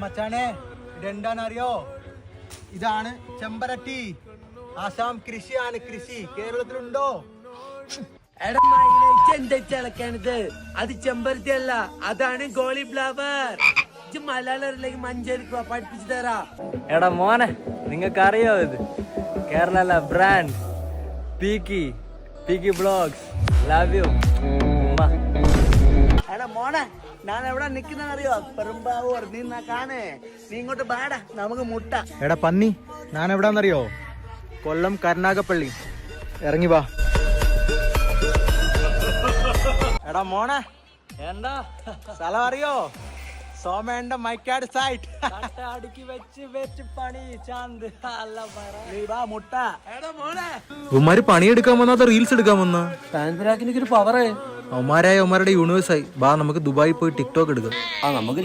മച്ചാനെ ഇതെന്താണെന്നറിയോ? ഇതാണ് ചെമ്പരത്തി. ആസാം കൃഷിയാണ്, കൃഷി കേരളത്തിലുണ്ടോ? എന്താണിത്? അത് ചെമ്പരത്തി അല്ല, അതാണ് കോളിഫ്ലവർ. മലയാളിലേക്ക് മഞ്ചേരിക്ക് പഠിപ്പിച്ചു തരാ. എടാ മോനെ, നിങ്ങൾക്ക് അറിയോ ഇത് Kerala brand peaky blogs. Love you. എടാ മോനെ, ഞാൻ എവിടെ നിക്കുന്നറിയോ? പെരുമ്പാവൂർ. നീ കാണേ, നീ ഇങ്ങോട്ട് പാടാ, നമുക്ക് മുട്ട. എടാ പന്നി, ഞാൻ എവിടാന്നറിയോ? കൊല്ലം കരുനാഗപ്പള്ളി. ഇറങ്ങി വാ. എടാ മോനെ, എന്താ സ്ഥലം അറിയോ? സോമേണ്ട മൈക്കാട് സൈറ്റ്. അടുക്കി വെച്ച് പണി ചാന്ത് അല്ല പറ. നീ വാ മുട്ട. എടാ മോനെ, ഉമ്മാര് പണിയെടുക്കാൻ വന്നാ റീൽസ് എടുക്കാൻ വന്നാ? ഫാൻഫിലാക്കിന് ഒരു പവറേ. അവന്മാരായ അവന്മാരുടെ യൂണിവേഴ്സായി. ബാ നമുക്ക് ദുബായി പോയി ടിക്ടോക്ക് എടുക്കാം. നമുക്ക്